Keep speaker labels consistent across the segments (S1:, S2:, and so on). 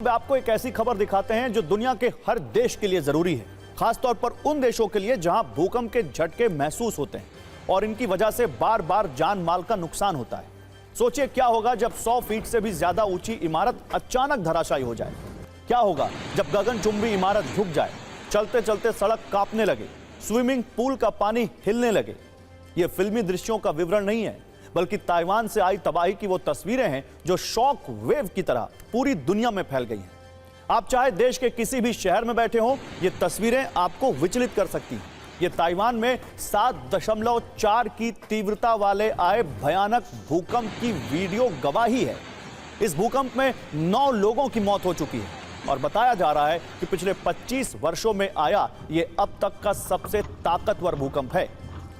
S1: आपको एक ऐसी खबर दिखाते हैं जो दुनिया के हर देश के लिए जरूरी है, खासतौर पर उन देशों के लिए जहां भूकंप के झटके महसूस होते हैं और इनकी वजह से बार बार जान माल का नुकसान होता है। सोचिए क्या होगा जब 100 फीट से भी ज्यादा ऊंची इमारत अचानक धराशायी हो जाए। क्या होगा जब गगनचुंबी इमारत झुक जाए, चलते चलते सड़क कांपने लगे, स्विमिंग पूल का पानी हिलने लगे। ये फिल्मी दृश्यों का विवरण नहीं है, बल्कि ताइवान से आई तबाही की वो तस्वीरें हैं जो शॉक वेव की तरह पूरी दुनिया में फैल गई हैं। आप चाहे देश के किसी भी शहर में बैठे हों, ये तस्वीरें आपको विचलित कर सकती हैं। ये ताइवान में 7.4 की तीव्रता वाले आए भयानक भूकंप की वीडियो गवाही है। इस भूकंप में 9 लोगों की मौत हो चुकी है और बताया जा रहा है कि पिछले 25 वर्षों में आया ये अब तक का सबसे ताकतवर भूकंप है।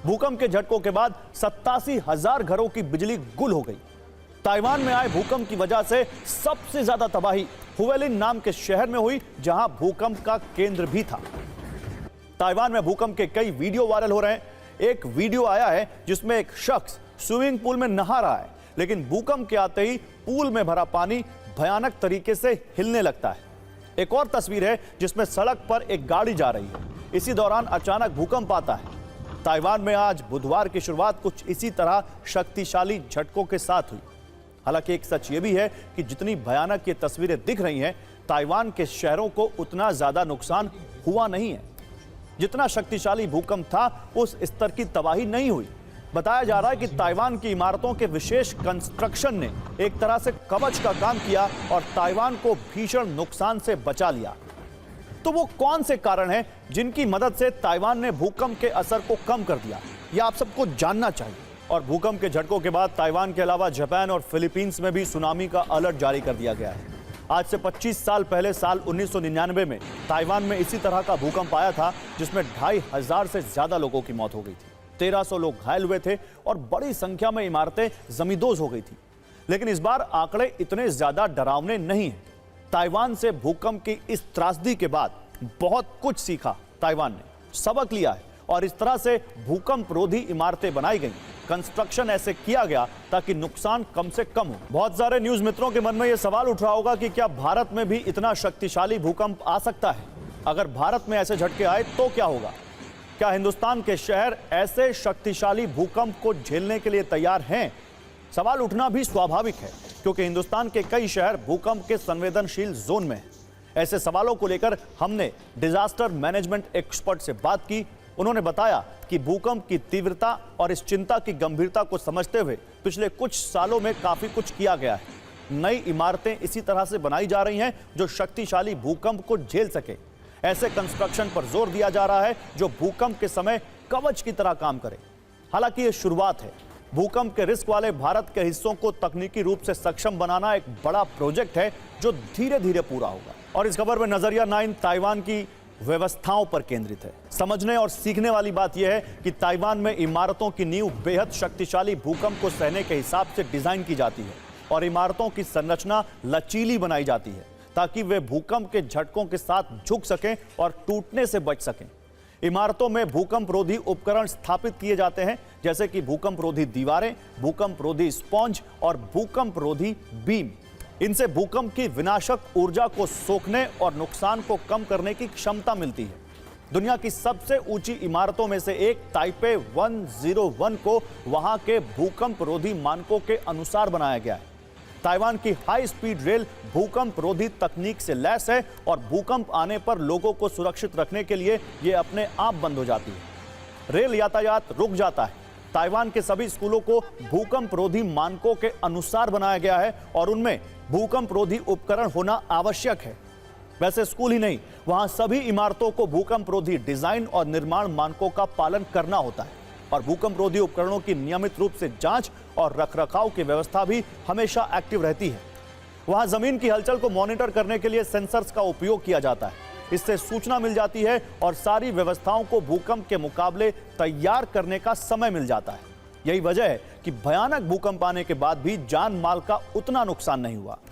S1: भूकंप के झटकों के बाद 87,000 घरों की बिजली गुल हो गई। ताइवान में आए भूकंप की वजह से सबसे ज्यादा तबाही हुएलिन नाम के शहर में हुई, जहां भूकंप का केंद्र भी था। ताइवान में भूकंप के कई वीडियो वायरल हो रहे हैं। एक वीडियो आया है जिसमें एक शख्स स्विमिंग पूल में नहा रहा है, लेकिन भूकंप के आते ही पूल में भरा पानी भयानक तरीके से हिलने लगता है। एक और तस्वीर है जिसमें सड़क पर एक गाड़ी जा रही है। इसी दौरान अचानक भूकंप आता है। ताइवान में आज बुधवार की शुरुआत कुछ इसी तरह शक्तिशाली झटकों के साथ हुई। हालांकि एक सच यह भी है कि जितनी भयानक ये तस्वीरें दिख रही हैं, ताइवान के शहरों को उतना ज्यादा नुकसान हुआ नहीं है। जितना शक्तिशाली भूकंप था उस स्तर की तबाही नहीं हुई। बताया जा रहा है कि ताइवान की इमारतों के विशेष कंस्ट्रक्शन ने एक तरह से कवच का काम किया और ताइवान को भीषण नुकसान से बचा लिया। तो वो कौन से कारण हैं जिनकी मदद से ताइवान ने भूकंप के असर को कम कर दिया, यह आप सबको जानना चाहिए। और भूकंप के झटकों के बाद ताइवान के अलावा जापान और फिलीपींस में भी सुनामी का अलर्ट जारी कर दिया गया है। आज से 25 साल पहले साल 1999 में ताइवान में इसी तरह का भूकंप आया था, जिसमें 2,500 से ज्यादा लोगों की मौत हो गई थी। 1,300 लोग घायल हुए थे और बड़ी संख्या में इमारतें जमींदोज हो गई थी। लेकिन इस बार आंकड़े इतने ज्यादा डरावने नहीं हैं। ताइवान से भूकंप की इस त्रासदी के बाद बहुत कुछ सीखा ताइवान ने, सबक लिया है और इस तरह से भूकंप रोधी इमारतें बनाई गई, कंस्ट्रक्शन ऐसे किया गया ताकि नुकसान कम से कम हो। बहुत सारे न्यूज मित्रों के मन में यह सवाल उठ रहा होगा कि क्या भारत में भी इतना शक्तिशाली भूकंप आ सकता है? अगर भारत में ऐसे झटके आए तो क्या होगा? क्या हिंदुस्तान के शहर ऐसे शक्तिशाली भूकंप को झेलने के लिए तैयार हैं? सवाल उठना भी स्वाभाविक है, क्योंकि हिंदुस्तान के कई शहर भूकंप के संवेदनशील जोन में हैं। ऐसे सवालों को लेकर हमने डिजास्टर मैनेजमेंट एक्सपर्ट से बात की। उन्होंने बताया कि भूकंप की तीव्रता और इस चिंता की गंभीरता को समझते हुए पिछले कुछ सालों में काफी कुछ किया गया है। नई इमारतें इसी तरह से बनाई जा रही हैं जो शक्तिशाली भूकंप को झेल सके। ऐसे कंस्ट्रक्शन पर जोर दिया जा रहा है जो भूकंप के समय कवच की तरह काम करे। हालांकि ये शुरुआत है। भूकंप के रिस्क वाले भारत के हिस्सों को तकनीकी रूप से सक्षम बनाना एक बड़ा प्रोजेक्ट है जो धीरे धीरे पूरा होगा। और इस खबर में नजरिया 9 ताइवान की व्यवस्थाओं पर केंद्रित है। समझने और सीखने वाली बात यह है कि ताइवान में इमारतों की नींव बेहद शक्तिशाली भूकंप को सहने के हिसाब से डिजाइन की जाती है और इमारतों की संरचना लचीली बनाई जाती है ताकि वे भूकंप के झटकों के साथ झुक सकें और टूटने से बच सकें। इमारतों में भूकंप रोधी उपकरण स्थापित किए जाते हैं, जैसे कि भूकंप रोधी दीवारें, भूकंप रोधी स्पॉन्ज और भूकंप रोधी बीम। इनसे भूकंप की विनाशक ऊर्जा को सोखने और नुकसान को कम करने की क्षमता मिलती है। दुनिया की सबसे ऊंची इमारतों में से एक ताइपे 101 को वहां के भूकंप रोधी मानकों के अनुसार बनाया गया है। ताइवान की हाई स्पीड रेल भूकंप रोधी तकनीक से लैस है और भूकंप आने पर लोगों को सुरक्षित रखने के लिए यह अपने आप बंद हो जाती है। रेल यातायात रुक जाता है। ताइवान के सभी स्कूलों को भूकंप रोधी मानकों के अनुसार बनाया गया है और उनमें भूकंप रोधी उपकरण होना आवश्यक है। वैसे स्कूल ही नहीं, वहां सभी इमारतों को भूकंप रोधी डिजाइन और निर्माण मानकों का पालन करना होता है और भूकंप रोधी उपकरणों की नियमित रूप से जांच और रखरखाव की व्यवस्था भी हमेशा एक्टिव रहती है। वहां जमीन की हलचल को मॉनिटर करने के लिए सेंसर्स का उपयोग किया जाता है। इससे सूचना मिल जाती है और सारी व्यवस्थाओं को भूकंप के मुकाबले तैयार करने का समय मिल जाता है। यही वजह है कि भयानक भूकंप आने के बाद भी जान माल का उतना नुकसान नहीं हुआ।